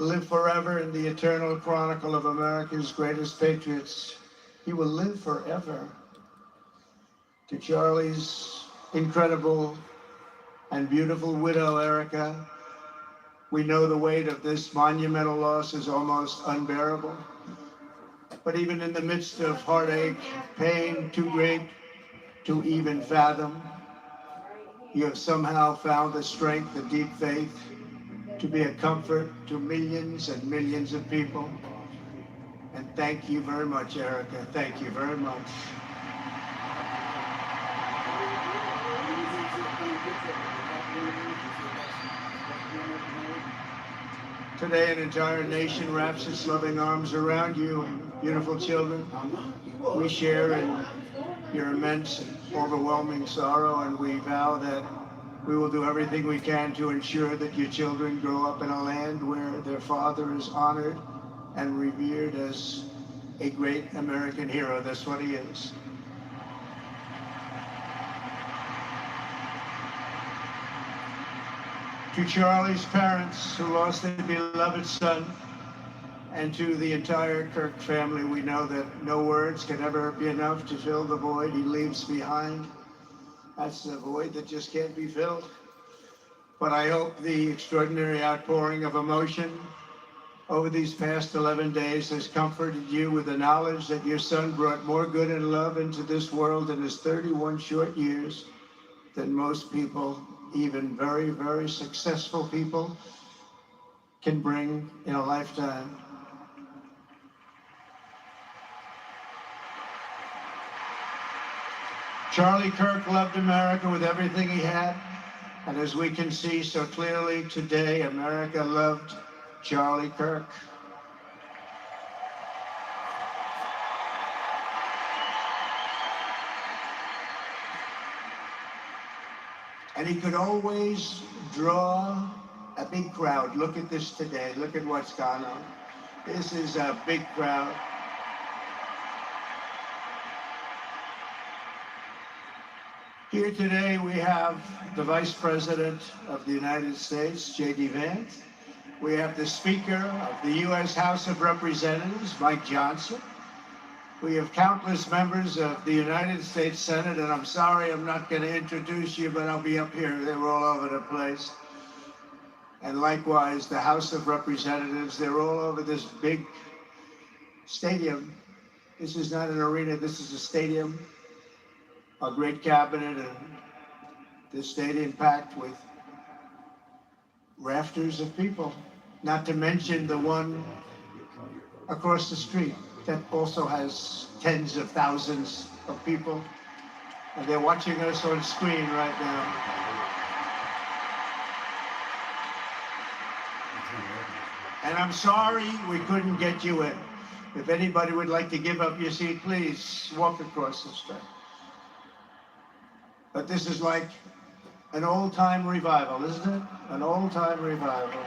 live forever in the eternal chronicle of America's greatest patriots. He will live forever. To Charlie's incredible and beautiful widow, Erica, we know the weight of this monumental loss is almost unbearable. But even in the midst of heartache, pain too great to even fathom, you have somehow found the strength, the deep faith to be a comfort to millions and millions of people. And thank you very much, Erica. Thank you very much. Today, an entire nation wraps its loving arms around you, beautiful children. We share in your immense and overwhelming sorrow, and we vow that we will do everything we can to ensure that your children grow up in a land where their father is honored and revered as a great American hero. That's what he is. To Charlie's parents who lost their beloved son, and to the entire Kirk family, we know that no words can ever be enough to fill the void he leaves behind. That's a void that just can't be filled. But I hope the extraordinary outpouring of emotion over these past 11 days has comforted you with the knowledge that your son brought more good and love into this world in his 31 short years than most people, even very, very successful people, can bring in a lifetime. Charlie Kirk loved America with everything he had, and as we can see so clearly today, America loved Charlie Kirk. And he could always draw a big crowd. Look at this today. Look at what's gone on. This is a big crowd. Here today we have the Vice President of the United States, J.D. Vance. We have the Speaker of the U.S. House of Representatives, Mike Johnson. We have countless members of the United States Senate, and I'm sorry I'm not going to introduce you, but I'll be up here. They were all over the place. And likewise, the House of Representatives, they're all over this big stadium. This is not an arena, this is a stadium. A great cabinet, and this stadium packed with rafters of people, not to mention the one across the street that also has tens of thousands of people, and they're watching us on screen right now. And I'm sorry we couldn't get you in. If anybody would like to give up your seat, please walk across the street. But this is like an old-time revival, isn't it? An old-time revival.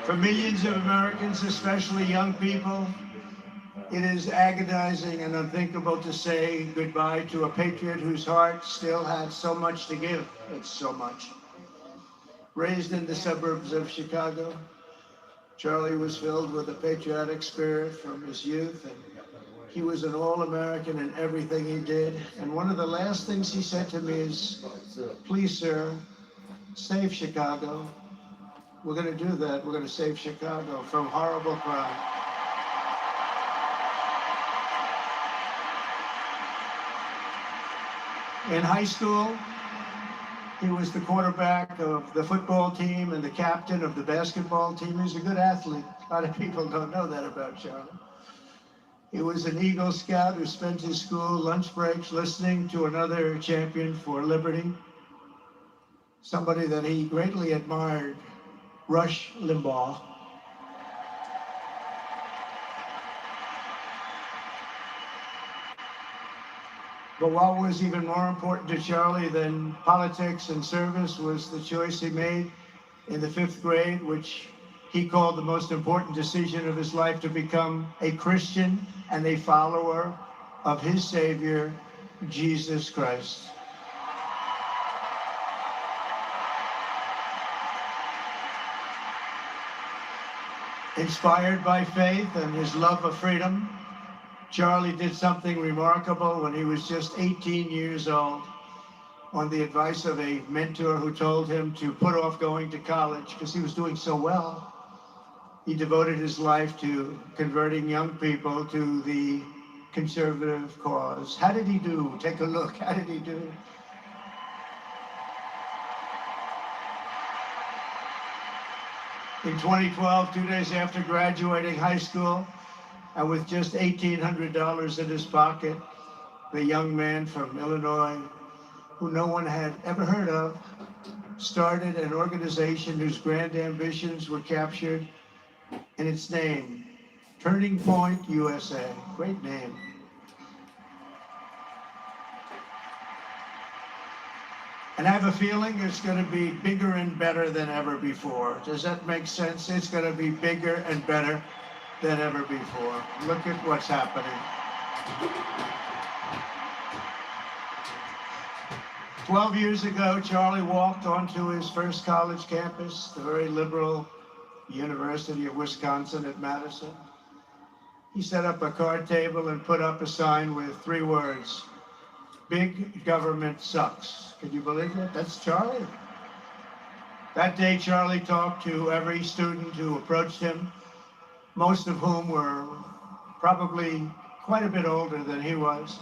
For millions of Americans, especially young people, it is agonizing and unthinkable to say goodbye to a patriot whose heart still had so much to give. It's so much. Raised in the suburbs of Chicago, Charlie was filled with a patriotic spirit from his youth, and he was an all-American in everything he did. And one of the last things he said to me is, please, sir, save Chicago. We're going to do that. We're going to save Chicago from horrible crime. In high school, he was the quarterback of the football team and the captain of the basketball team. He was a good athlete. A lot of people don't know that about Charlie. He was an Eagle Scout who spent his school lunch breaks listening to another champion for liberty, somebody that he greatly admired, Rush Limbaugh. But what was even more important to Charlie than politics and service was the choice he made in the 5th grade, which he called the most important decision of his life, to become a Christian and a follower of his Savior, Jesus Christ. Inspired by faith and his love of freedom, Charlie did something remarkable when he was just 18 years old. On the advice of a mentor who told him to put off going to college because he was doing so well, he devoted his life to converting young people to the conservative cause. How did he do? Take a look. How did he do? In 2012, 2 days after graduating high school, and with just $1,800 in his pocket, the young man from Illinois, who no one had ever heard of, started an organization whose grand ambitions were captured in its name, Turning Point USA. Great name. And I have a feeling it's going to be bigger and better than ever before. Does that make sense? It's going to be bigger and better than ever before. Look at what's happening. 12 years ago, Charlie walked onto his first college campus, the very liberal University of Wisconsin at Madison. He set up a card table and put up a sign with 3 words: "Big government sucks." Can you believe it? That's Charlie. That day, Charlie talked to every student who approached him, most of whom were probably quite a bit older than he was.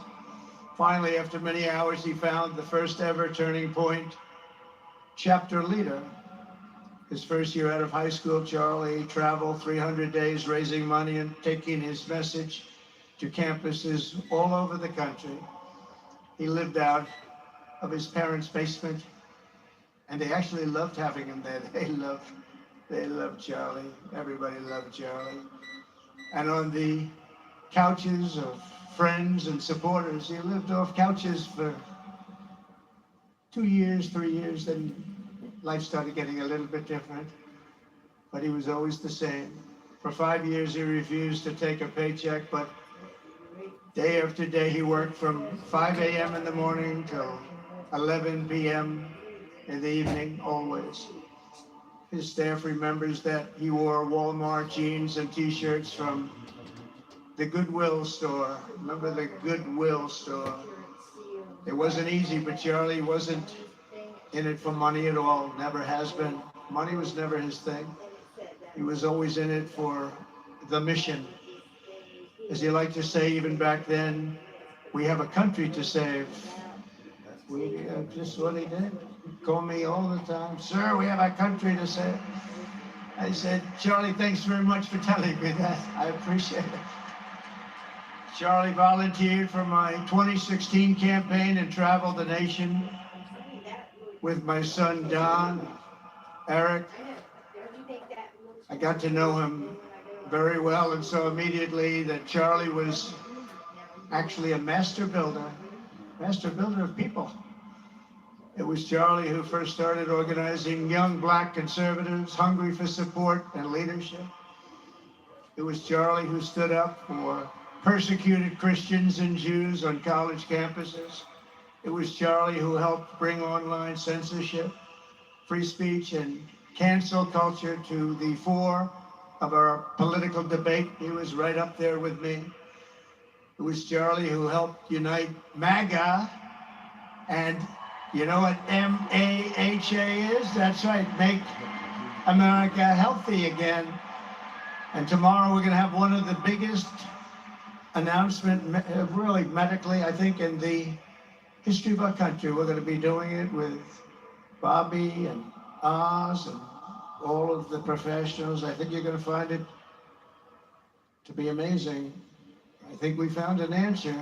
Finally, after many hours, he found the first ever Turning Point chapter leader. His first year out of high school, Charlie traveled 300 days raising money and taking his message to campuses all over the country. He lived out of his parents' basement, and they actually loved having him there. They loved Charlie. Everybody loved Charlie. And on the couches of friends and supporters, he lived off couches for 2 years, 3 years, then life started getting a little bit different, but he was always the same. For 5 years, he refused to take a paycheck, but day after day, he worked from 5 a.m. in the morning till 11 p.m. in the evening, always. His staff remembers that he wore Walmart jeans and T-shirts from the Goodwill store. Remember the Goodwill store? It wasn't easy, but Charlie wasn't in it for money at all, never has been. Money was never his thing. He was always in it for the mission. As he liked to say even back then, we have a country to save. Just what he did. He'd call me all the time, "Sir, we have a country to save." I said, "Charlie, thanks very much for telling me that. I appreciate it." Charlie volunteered for my 2016 campaign and traveled the nation with my son, Don, Eric. I got to know him very well and saw immediately that Charlie was actually a master builder of people. It was Charlie who first started organizing young black conservatives hungry for support and leadership. It was Charlie who stood up for persecuted Christians and Jews on college campuses. It was Charlie who helped bring online censorship, free speech, and cancel culture to the fore of our political debate. He was right up there with me. It was Charlie who helped unite MAGA, and you know what MAHA is? That's right, Make America Healthy Again. And tomorrow we're going to have one of the biggest announcements, really medically, I think, in the history of our country. We're going to be doing it with Bobby and Oz and all of the professionals. I think you're going to find it to be amazing. I think we found an answer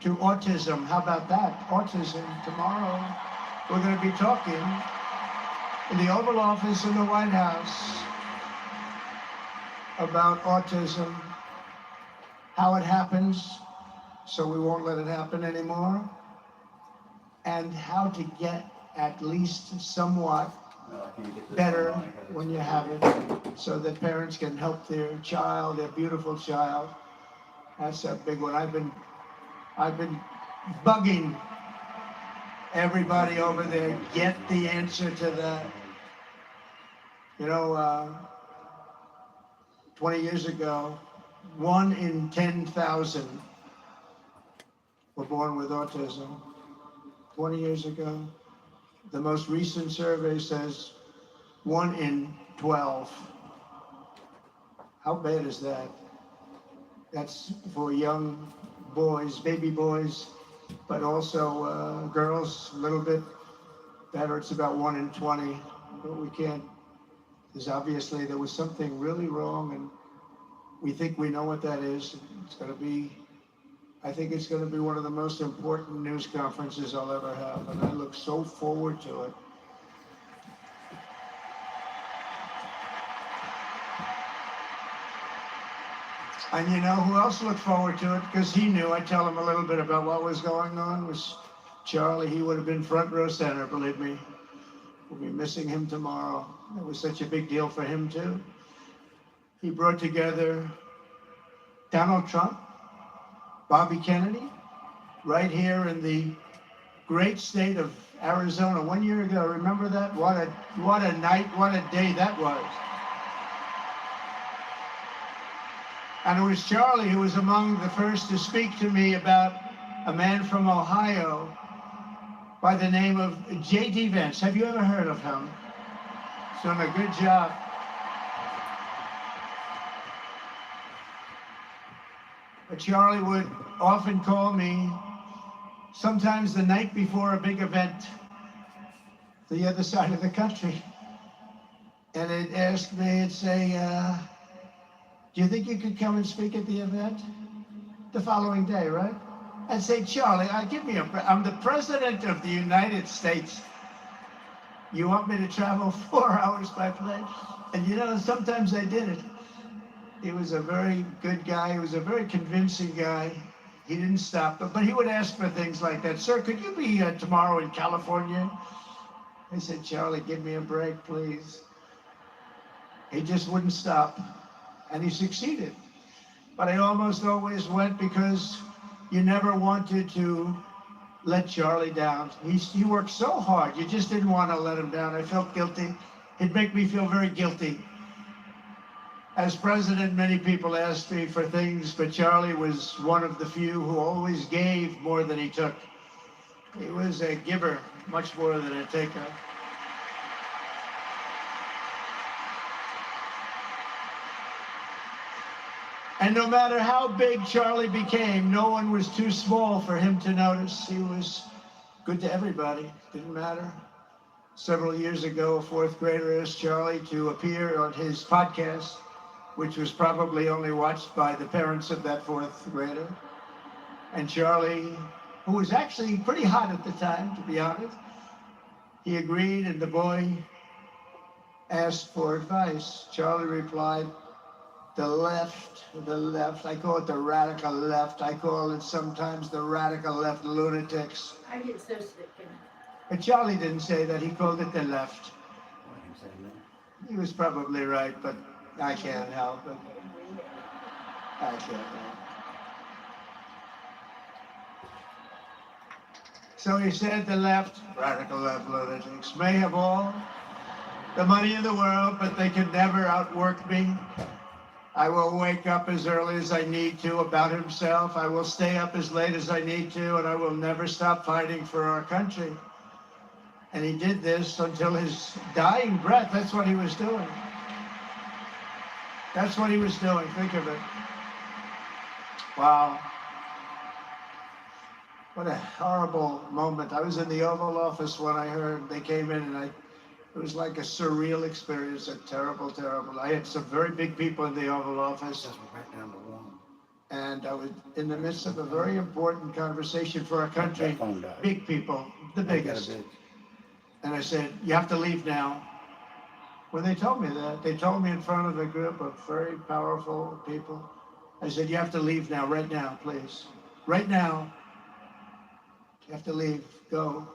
to autism. How about that? Autism. Tomorrow we're going to be talking in the Oval Office in the White House about autism, how it happens, so we won't let it happen anymore, and how to get at least somewhat better when you have it, so that parents can help their child, their beautiful child. That's a big one. I've been bugging everybody over there, get the answer to that. You know, 20 years ago, 1 in 10,000 were born with autism. 20 years ago. The most recent survey says 1 in 12. How bad is that? That's for young boys, baby boys, but also girls, a little bit better. It's about 1 in 20. But we can't, because obviously there was something really wrong, and we think we know what that is. It's going to be, I think it's going to be one of the most important news conferences I'll ever have, and I look so forward to it. And you know who else looked forward to it? Because he knew. I tell him a little bit about what was going on. Was Charlie. He would have been front row center, believe me. We'll be missing him tomorrow. It was such a big deal for him, too. He brought together Donald Trump, Bobby Kennedy, right here in the great state of Arizona 1 year ago. Remember that? What a night, what a day that was. And it was Charlie who was among the first to speak to me about a man from Ohio by the name of J.D. Vance. Have you ever heard of him? He's done a good job. But Charlie would often call me, sometimes the night before a big event, the other side of the country. And it'd ask me, it'd say, do you think you could come and speak at the event? The following day, right? I'd say, Charlie, I'm the president of the United States. You want me to travel 4 hours by plane? And you know, sometimes I did it. He was a very good guy. He was a very convincing guy. He didn't stop, but he would ask for things like that. Sir, could you be tomorrow in California? I said, Charlie, give me a break, please. He just wouldn't stop, and he succeeded. But I almost always went because you never wanted to let Charlie down. He worked so hard. You just didn't want to let him down. I felt guilty. It'd make me feel very guilty. As president, many people asked me for things, but Charlie was one of the few who always gave more than he took. He was a giver, much more than a taker. And no matter how big Charlie became, no one was too small for him to notice. He was good to everybody, didn't matter. Several years ago, a 4th grader asked Charlie to appear on his podcast, which was probably only watched by the parents of that 4th grader. And Charlie, who was actually pretty hot at the time, to be honest, he agreed, and the boy asked for advice. Charlie replied, the left, I call it the radical left. I call it sometimes the radical left lunatics. I get so sick in it. But Charlie didn't say that. He called it the left. He was probably right, but I can't help it. I can't help it. So he said the left, radical left lunatics, may have all the money in the world, but they can never outwork me. I will wake up as early as I need to about himself. I will stay up as late as I need to, and I will never stop fighting for our country. And he did this until his dying breath. That's what he was doing. That's what he was doing. Think of it. Wow. What a horrible moment. I was in the Oval Office when I heard they came in, and it was like a surreal experience, a terrible, terrible. I had some very big people in the Oval Office. And I was in the midst of a very important conversation for our country. Big people, the biggest. And I said, you have to leave now. When they told me that, they told me in front of a group of very powerful people. I said, you have to leave now, right now, please. Right now. You have to leave, go.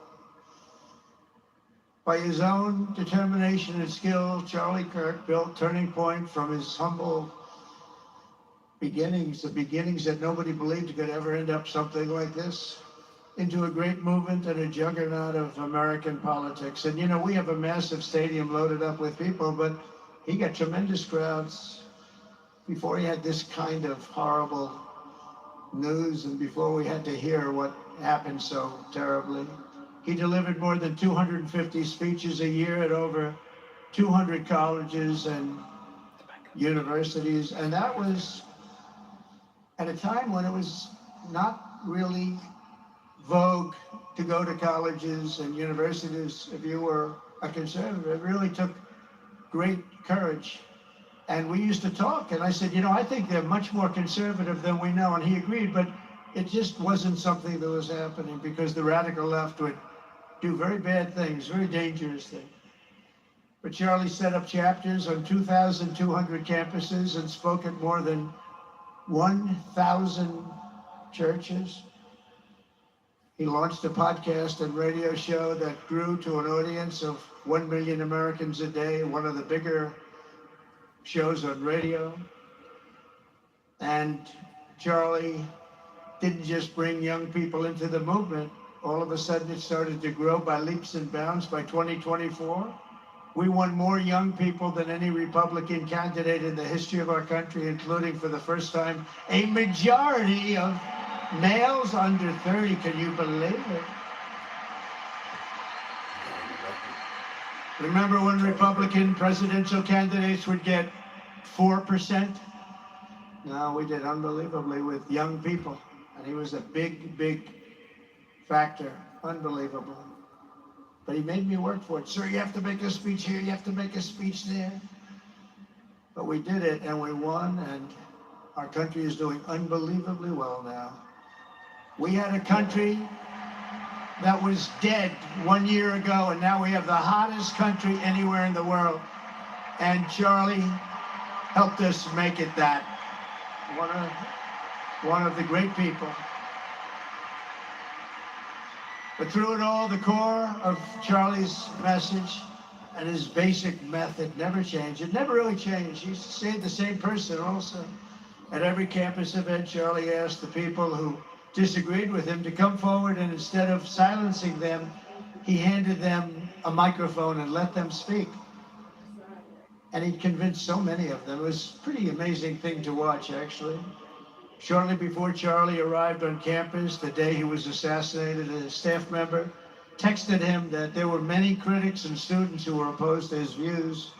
By his own determination and skill, Charlie Kirk built Turning Point from his humble beginnings, the beginnings that nobody believed could ever end up something like this, into a great movement and a juggernaut of American politics. And you know, we have a massive stadium loaded up with people, but he got tremendous crowds. before he had this kind of horrible news and before we had to hear what happened so terribly. He delivered more than 250 speeches a year at over 200 colleges and universities, and that was at a time when it was not really vogue to go to colleges and universities if you were a conservative. It really took great courage. And we used to talk, and I said, you know, I think they're much more conservative than we know, and he agreed, but it just wasn't something that was happening because the radical left would do very bad things, very dangerous things. But Charlie set up chapters on 2,200 campuses and spoke at more than 1,000 churches. He launched a podcast and radio show that grew to an audience of 1 million Americans a day, one of the bigger shows on radio. And Charlie didn't just bring young people into the movement. All of a sudden it started to grow by leaps and bounds. By 2024, we won more young people than any Republican candidate in the history of our country, including for the first time a majority of males under 30. Can you believe it? Remember when Republican presidential candidates would get 4%? No, we did unbelievably with young people. And he was a big, big factor. Unbelievable. But he made me work for it. Sir, you have to make a speech here, you have to make a speech there. But we did it and we won, and our country is doing unbelievably well now. We had a country that was dead 1 year ago, and now we have the hottest country anywhere in the world. And Charlie helped us make it that. One of the great people. But through it all, the core of Charlie's message and his basic method never changed. It never really changed. He stayed the same person also. At every campus event, Charlie asked the people who disagreed with him to come forward, and instead of silencing them, he handed them a microphone and let them speak. And he convinced so many of them. It was a pretty amazing thing to watch, actually. Shortly before Charlie arrived on campus, the day he was assassinated, a staff member texted him that there were many critics and students who were opposed to his views,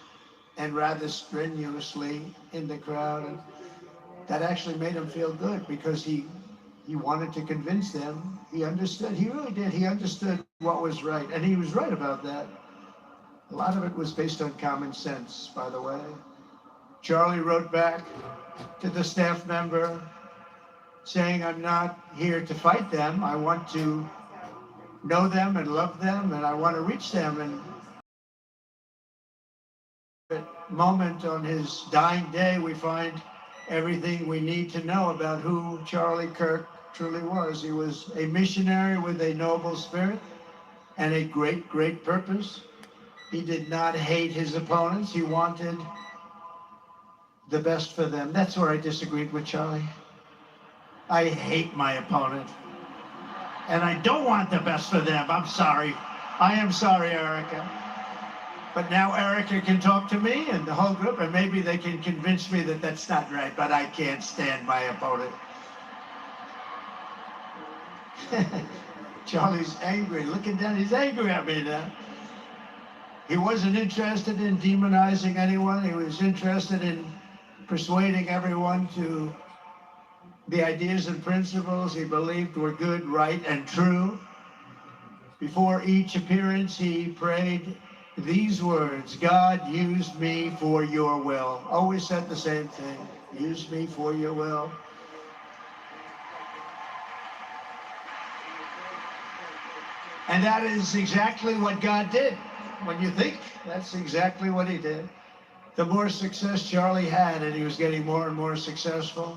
and rather strenuously in the crowd. And that actually made him feel good because he wanted to convince them. He understood. He really did. He understood what was right, and he was right about that. A lot of it was based on common sense, by the way. Charlie wrote back to the staff member saying, I'm not here to fight them. I want to know them and love them, and I want to reach them. And at that moment on his dying day, we find everything we need to know about who Charlie Kirk truly was. He was a missionary with a noble spirit and a great, great purpose. He did not hate his opponents. He wanted the best for them. That's where I disagreed with Charlie. I hate my opponent, and I don't want the best for them. I'm sorry. I am sorry, Erica. But now Erica can talk to me and the whole group, and maybe they can convince me that that's not right, but I can't stand my opponent. Charlie's angry. Looking down, he's angry at me now. He wasn't interested in demonizing anyone. He was interested in persuading everyone to the ideas and principles he believed were good, right, and true. Before each appearance, he prayed these words: God, use me for your will. Always said the same thing: use me for your will. And that is exactly what God did. When you think, that's exactly what he did. The more success Charlie had, and he was getting more and more successful,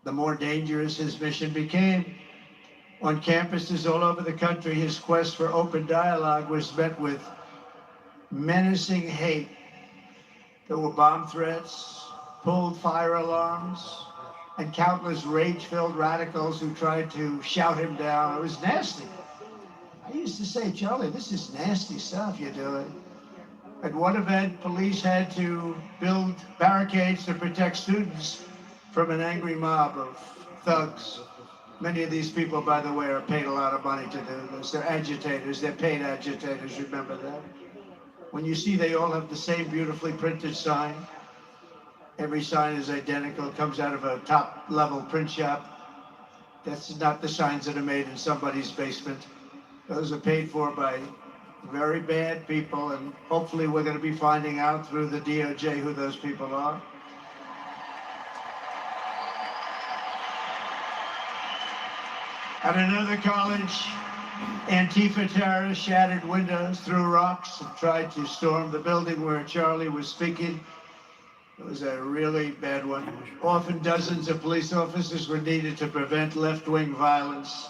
the more dangerous his mission became. On campuses all over the country, his quest for open dialogue was met with menacing hate. There were bomb threats, pulled fire alarms, and countless rage-filled radicals who tried to shout him down. It was nasty. I used to say, Charlie, this is nasty stuff you're doing. At one event, police had to build barricades to protect students from an angry mob of thugs. Many of these people, by the way, are paid a lot of money to do this. They're agitators. They're paid agitators. Remember that. When you see they all have the same beautifully printed sign, every sign is identical, comes out of a top-level print shop. That's not the signs that are made in somebody's basement. Those are paid for by very bad people, and hopefully we're going to be finding out through the DOJ who those people are. At another college, Antifa terrorists shattered windows, threw rocks, and tried to storm the building where Charlie was speaking. It was a really bad one. Often dozens of police officers were needed to prevent left-wing violence.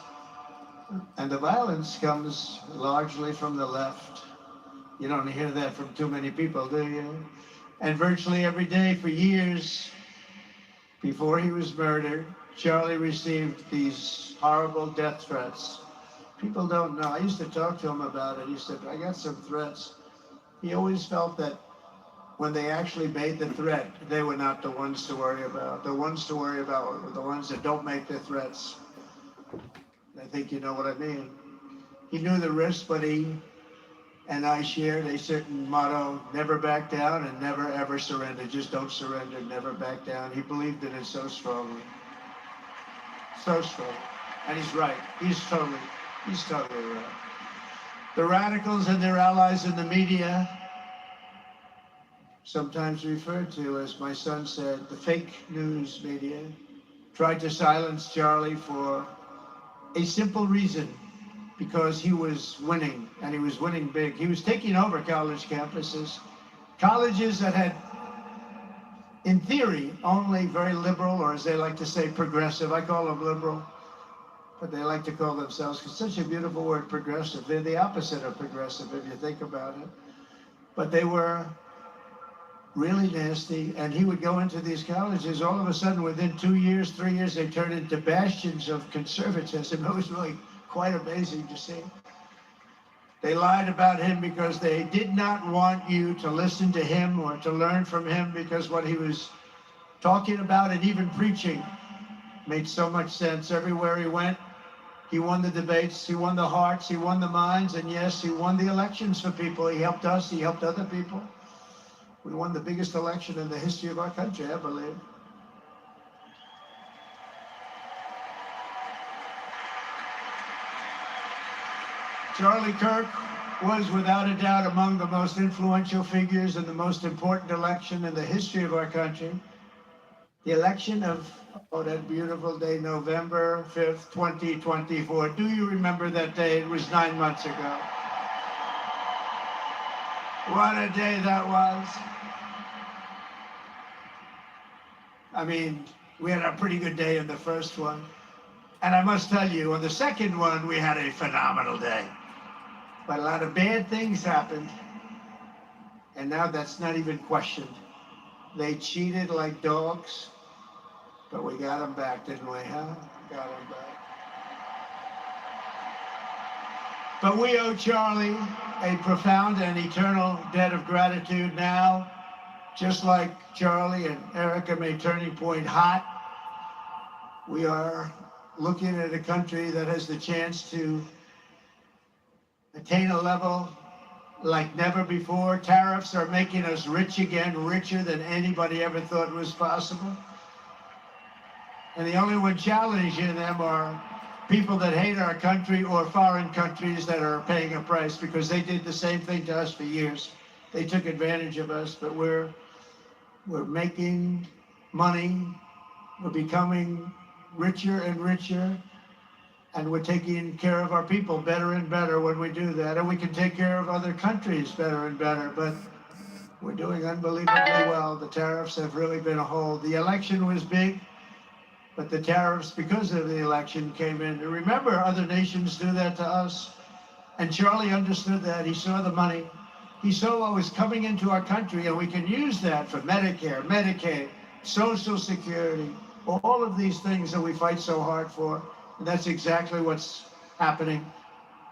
And the violence comes largely from the left. You don't hear that from too many people, do you? And virtually every day for years before he was murdered, Charlie received these horrible death threats. People don't know. I used to talk to him about it. He said, I got some threats. He always felt that when they actually made the threat, they were not the ones to worry about. The ones to worry about were the ones that don't make the threats. I think you know what I mean. He knew the risk, but he and I shared a certain motto: never back down and never ever surrender. Just don't surrender, never back down. He believed in it so strongly. So strong. And he's right. He's totally right. The radicals and their allies in the media, sometimes referred to, as my son said, the fake news media, tried to silence Charlie for a simple reason: because he was winning, and he was winning big. He was taking over college campuses, colleges that had, in theory, only very liberal, or as they like to say, progressive. I call them liberal, but they like to call themselves, it's such a beautiful word, progressive. They're the opposite of progressive, if you think about it. But they were really nasty, and he would go into these colleges. All of a sudden, within 2 years, 3 years, they turned into bastions of conservatism. It was really quite amazing to see. They lied about him because they did not want you to listen to him or to learn from him, because what he was talking about and even preaching made so much sense. Everywhere he went, he won the debates, he won the hearts, he won the minds, and yes, he won the elections for people. He helped us, he helped other people. We won the biggest election in the history of our country, I believe. Charlie Kirk was without a doubt among the most influential figures in the most important election in the history of our country. The election of, that beautiful day, November 5th, 2024. Do you remember that day? It was 9 months ago. What a day that was. I mean, we had a pretty good day in the first one. And I must tell you, on the second one, we had a phenomenal day. But a lot of bad things happened. And now that's not even questioned. They cheated like dogs, but we got them back, didn't we, huh? Got them back. But we owe Charlie a profound and eternal debt of gratitude now. Just like Charlie and Erica made Turning Point hot, we are looking at a country that has the chance to attain a level like never before. Tariffs are making us rich again, richer than anybody ever thought was possible. And the only one challenging them are people that hate our country or foreign countries that are paying a price, because they did the same thing to us for years. They took advantage of us, but we're making money, we're becoming richer and richer, and we're taking care of our people better and better when we do that. And we can take care of other countries better and better, but we're doing unbelievably well. The tariffs have really been a hold. The election was big, but the tariffs, because of the election, came in. And remember, other nations do that to us. And Charlie understood that. He saw the money. He saw what was coming into our country, and we can use that for Medicare, Medicaid, Social Security, all of these things that we fight so hard for. And that's exactly what's happening.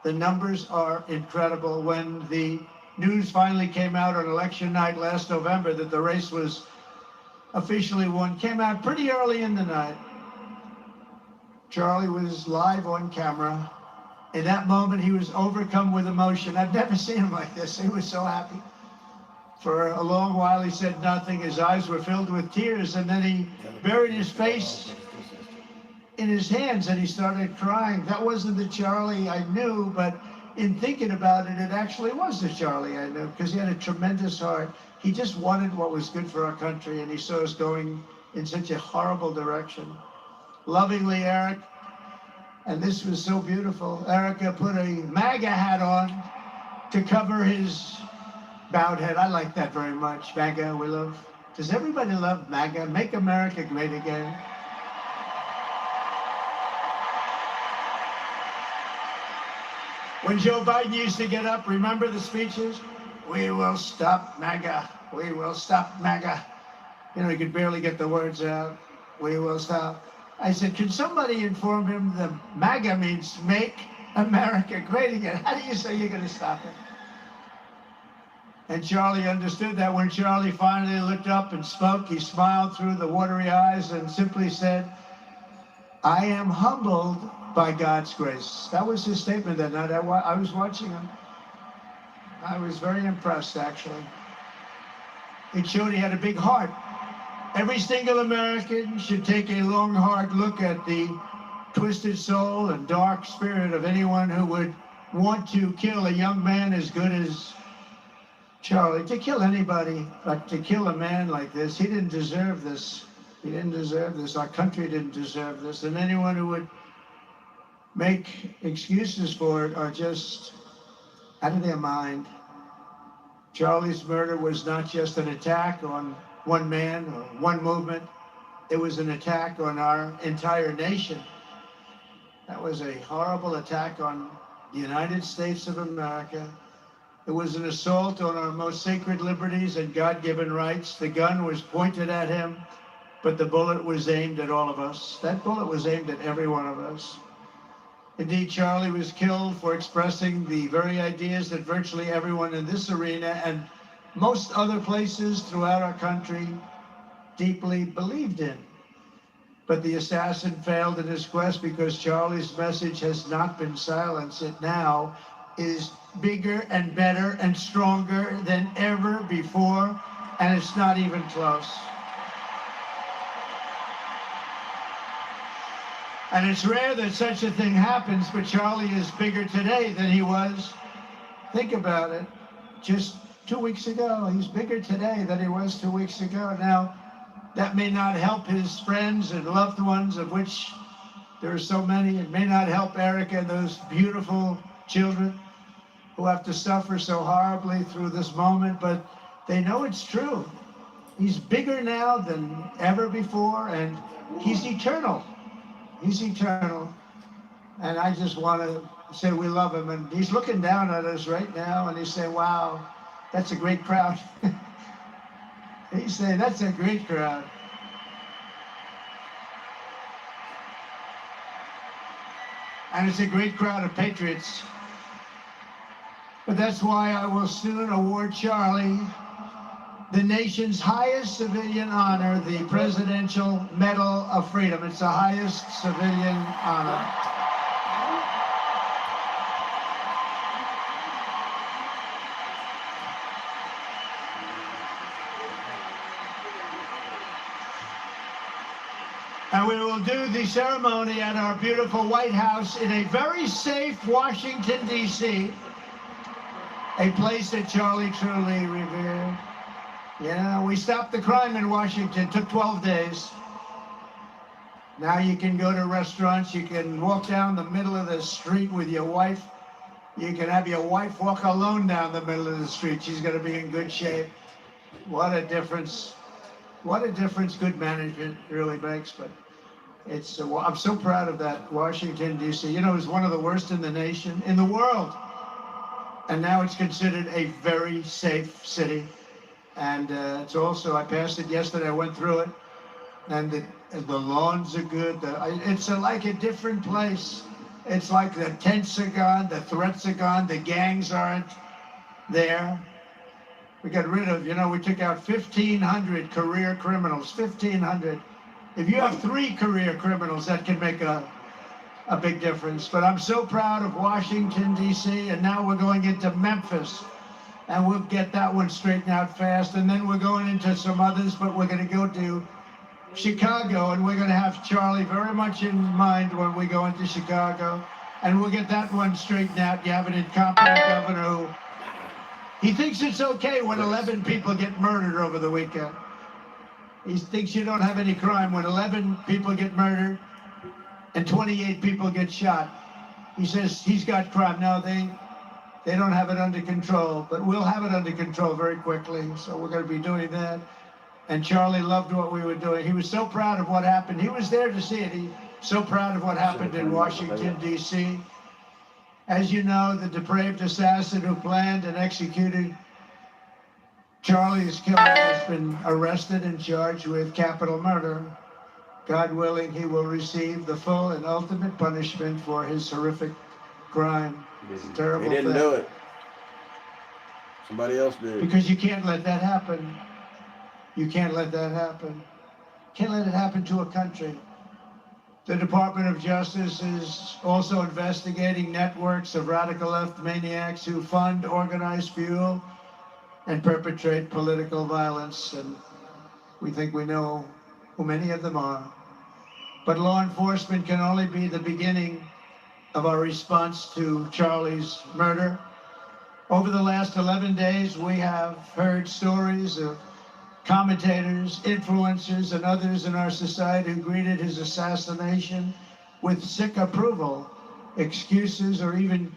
The numbers are incredible. When the news finally came out on election night last November that the race was officially won, came out pretty early in the night. Charlie was live on camera. In that moment, he was overcome with emotion. I've never seen him like this. He was so happy. For a long while, he said nothing. His eyes were filled with tears, and then he buried his face in his hands and he started crying. That wasn't the Charlie I knew, but in thinking about it, it actually was the Charlie I knew, because he had a tremendous heart. He just wanted what was good for our country, and he saw us going in such a horrible direction. Lovingly, Eric, and this was so beautiful, Erica put a MAGA hat on to cover his bowed head. I like that very much. MAGA, we love. Does everybody love MAGA? Make America Great Again. When Joe Biden used to get up, remember the speeches? We will stop MAGA. We will stop MAGA. You know, he could barely get the words out. We will stop. I said, can somebody inform him that MAGA means Make America Great Again? How do you say you're going to stop it? And Charlie understood that. When Charlie finally looked up and spoke, he smiled through the watery eyes and simply said, I am humbled by God's grace. That was his statement that night. I was watching him. I was very impressed, actually. It showed he had a big heart. Every single American should take a long, hard look at the twisted soul and dark spirit of anyone who would want to kill a young man as good as Charlie. To kill anybody, but to kill a man like this, he didn't deserve this. He didn't deserve this. Our country didn't deserve this. And anyone who would make excuses for it are just out of their mind. Charlie's murder was not just an attack on one man or one movement. It was an attack on our entire nation. That was a horrible attack on the United States of America. It was an assault on our most sacred liberties and God-given rights. The gun was pointed at him, but the bullet was aimed at all of us. That bullet was aimed at every one of us. Indeed, Charlie was killed for expressing the very ideas that virtually everyone in this arena and most other places throughout our country deeply believed in. But the assassin failed in his quest because Charlie's message has not been silenced. It now is bigger and better and stronger than ever before, and it's not even close. And it's rare that such a thing happens, but Charlie is bigger today than he was. Think about it. Just 2 weeks ago, he's bigger today than he was 2 weeks ago. Now, that may not help his friends and loved ones, of which there are so many. It may not help Erica and those beautiful children who have to suffer so horribly through this moment, but they know it's true. He's bigger now than ever before, and he's eternal. He's eternal. And I just want to say we love him. And he's looking down at us right now, and he's saying, wow, that's a great crowd. He's saying, that's a great crowd. And it's a great crowd of patriots. But that's why I will soon award Charlie the nation's highest civilian honor, the Presidential Medal of Freedom. It's the highest civilian honor. And we will do the ceremony at our beautiful White House in a very safe Washington, D.C., a place that Charlie truly revered. Yeah, we stopped the crime in Washington. It took 12 days. Now you can go to restaurants. You can walk down the middle of the street with your wife. You can have your wife walk alone down the middle of the street. She's going to be in good shape. What a difference. What a difference good management really makes. But it's I'm so proud of that Washington, D.C. You know, it was one of the worst in the nation, in the world. And now it's considered a very safe city. And it's also, I passed it yesterday, I went through it, and the lawns are good. It's like a different place. It's like the tents are gone, the threats are gone, the gangs aren't. there. We got rid of, we took out 1,500 career criminals, 1,500. If you have 3 career criminals, that can make a big difference. But I'm so proud of Washington, D.C., and now we're going into Memphis, and we'll get that one straightened out fast. And then we're going into some others, but we're going to go to Chicago, and we're going to have Charlie very much in mind when we go into Chicago, and we'll get that one straightened out. You have an incompetent governor who he thinks it's okay when 11 people get murdered over the weekend. He thinks you don't have any crime when 11 people get murdered and 28 people get shot. He says he's got crime. No, they don't have it under control, but we'll have it under control very quickly. So we're going to be doing that. And Charlie loved what we were doing. He was so proud of what happened. He was there to see it. He's so proud of what happened in Washington, D.C. As you know, the depraved assassin who planned and executed Charlie's killing has been arrested and charged with capital murder. God willing, he will receive the full and ultimate punishment for his horrific crime. It's a terrible thing. He didn't do it. Somebody else did. Because you can't let that happen. You can't let that happen. Can't let it happen to a country. The Department of Justice is also investigating networks of radical left maniacs who fund, organize, fuel, and perpetrate political violence. And we think we know who many of them are. But law enforcement can only be the beginning of our response to Charlie's murder. Over the last 11 days, we have heard stories of commentators, influencers, and others in our society who greeted his assassination with sick approval, excuses, or even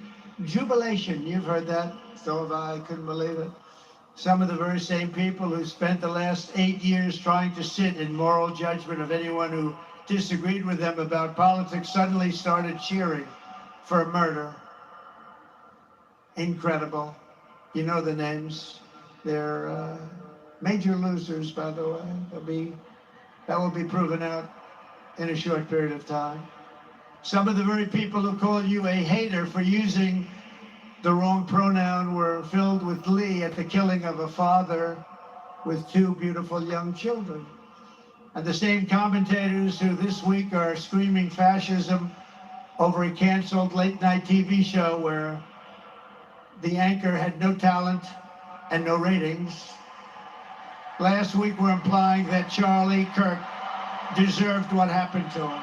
jubilation. You've heard that, so have I couldn't believe it. Some of the very same people who spent the last 8 years trying to sit in moral judgment of anyone who disagreed with them about politics suddenly started cheering for a murder. Incredible. You know the names. They're major losers, by the way. That will be proven out in a short period of time. Some of the very people who call you a hater for using the wrong pronoun were filled with glee at the killing of a father with 2 beautiful young children. And the same commentators who this week are screaming fascism over a canceled late-night TV show where the anchor had no talent and no ratings. Last week we're implying that Charlie Kirk deserved what happened to him.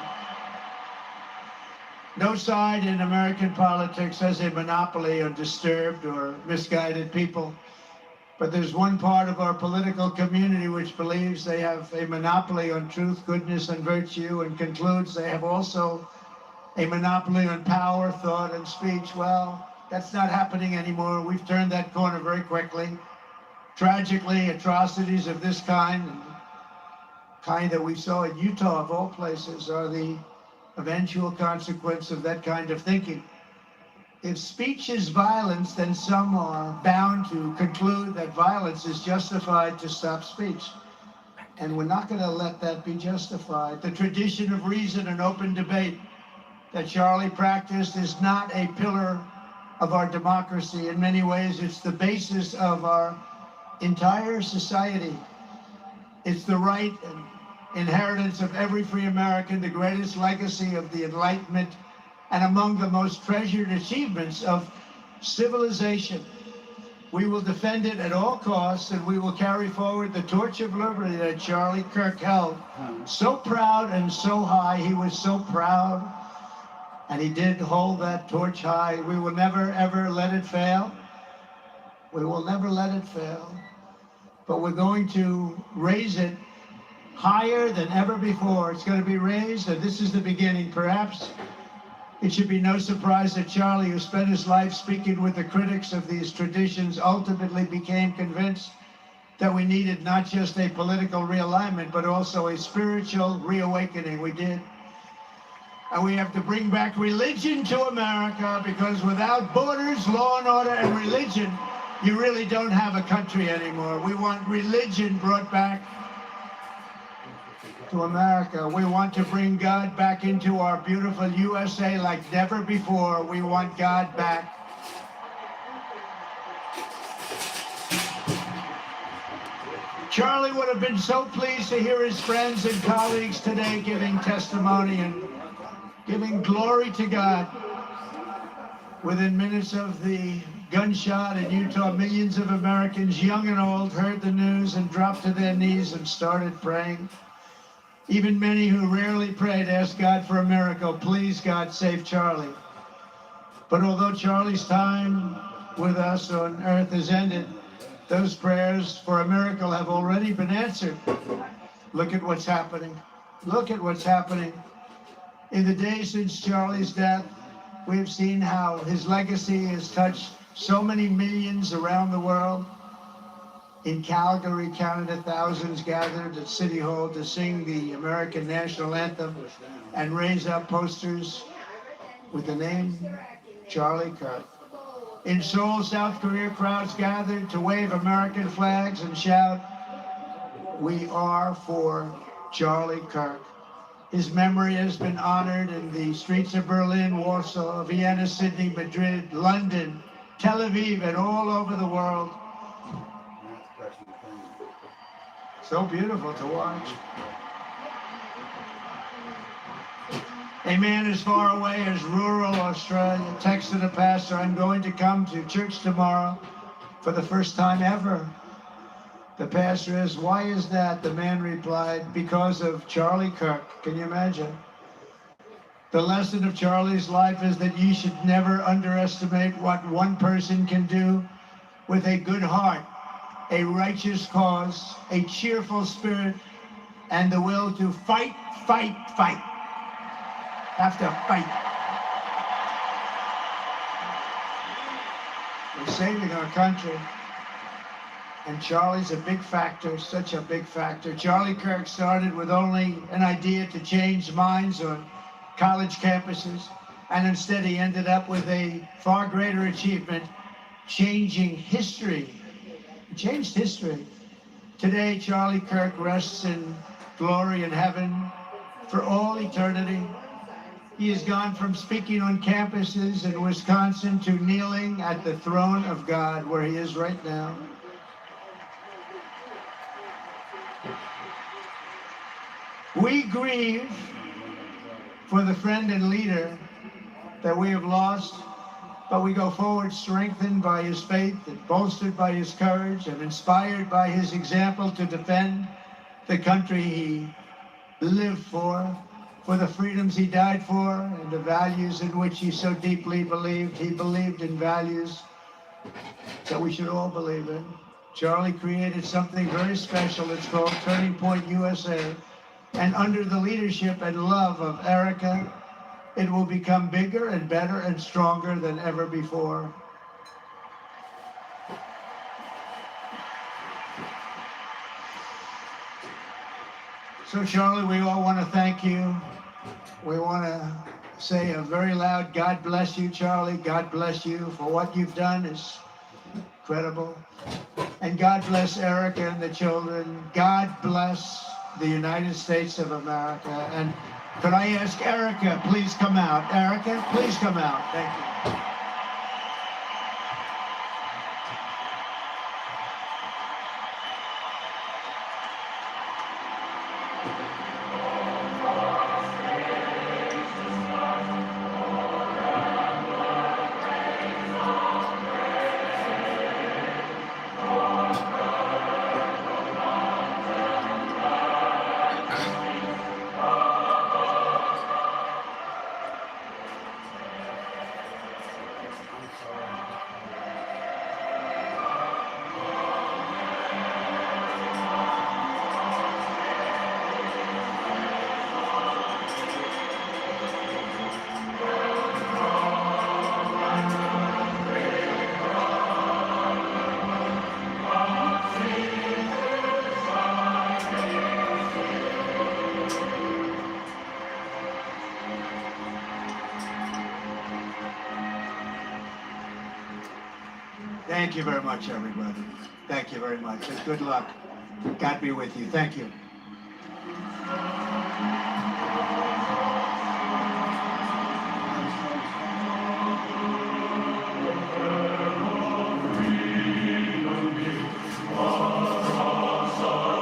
No side in American politics has a monopoly on disturbed or misguided people. But there's one part of our political community which believes they have a monopoly on truth, goodness, and virtue, and concludes they have also a monopoly on power, thought, and speech. Well, that's not happening anymore. We've turned that corner very quickly. Tragically, atrocities of this kind that we saw in Utah, of all places, are the eventual consequence of that kind of thinking. If speech is violence, then some are bound to conclude that violence is justified to stop speech. And we're not going to let that be justified. The tradition of reason and open debate that Charlie practiced is not a pillar of our democracy. In many ways, it's the basis of our entire society. It's the right and inheritance of every free American, the greatest legacy of the Enlightenment, and among the most treasured achievements of civilization. We will defend it at all costs, and we will carry forward the torch of liberty that Charlie Kirk held so proud and so high. He was so proud, and he did hold that torch high. We will never, ever let it fail. We will never let it fail. But we're going to raise it higher than ever before. It's going to be raised, and this is the beginning. Perhaps it should be no surprise that Charlie, who spent his life speaking with the critics of these traditions, ultimately became convinced that we needed not just a political realignment, but also a spiritual reawakening. We did. And we have to bring back religion to America, because without borders, law and order, and religion, you really don't have a country anymore. We want religion brought back to America. We want to bring God back into our beautiful USA like never before. We want God back. Charlie would have been so pleased to hear his friends and colleagues today giving testimony and giving glory to God. Within minutes of the gunshot in Utah, millions of Americans, young and old, heard the news and dropped to their knees and started praying. Even many who rarely prayed asked God for a miracle. Please, God, save Charlie. But although Charlie's time with us on earth has ended, those prayers for a miracle have already been answered. Look at what's happening. Look at what's happening. In the days since Charlie's death, we have seen how his legacy has touched so many millions around the world. In Calgary, Canada, thousands gathered at City Hall to sing the American national anthem and raise up posters with the name Charlie Kirk. In Seoul, South Korea, crowds gathered to wave American flags and shout, "We are for Charlie Kirk." His memory has been honored in the streets of Berlin, Warsaw, Vienna, Sydney, Madrid, London, Tel Aviv, and all over the world. So beautiful to watch. A man as far away as rural Australia texted a pastor, "I'm going to come to church tomorrow for the first time ever." The pastor asked, "Why is that?" The man replied, "Because of Charlie Kirk." Can you imagine? The lesson of Charlie's life is that you should never underestimate what one person can do with a good heart, a righteous cause, a cheerful spirit, and the will to fight, fight, fight. Have to fight. We're saving our country. And Charlie's a big factor, such a big factor. Charlie Kirk started with only an idea to change minds on college campuses, and instead he ended up with a far greater achievement, changing history. He changed history. Today, Charlie Kirk rests in glory in heaven for all eternity. He has gone from speaking on campuses in Wisconsin to kneeling at the throne of God, where he is right now. We grieve for the friend and leader that we have lost, but we go forward strengthened by his faith and bolstered by his courage and inspired by his example to defend the country he lived for the freedoms he died for, and the values in which he so deeply believed. He believed in values that we should all believe in. Charlie created something very special. It's called Turning Point USA. And under the leadership and love of Erica, it will become bigger and better and stronger than ever before. So Charlie, we all want to thank you. We want to say a very loud, God bless you, Charlie. God bless you for what you've done. Is incredible. And God bless Erica and the children. God bless the United States of America. And could I ask Erica, please come out. Erica, please come out. Thank you. Thank you very much, everybody. Thank you very much, and good luck. God be with you. Thank you. Oh,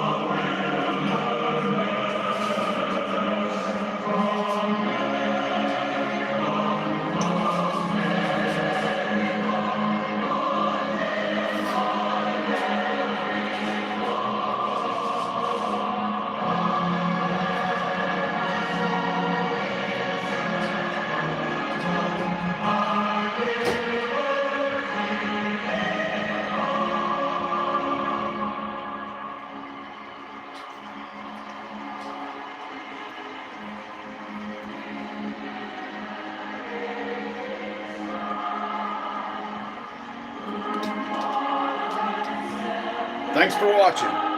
Thanks for watching.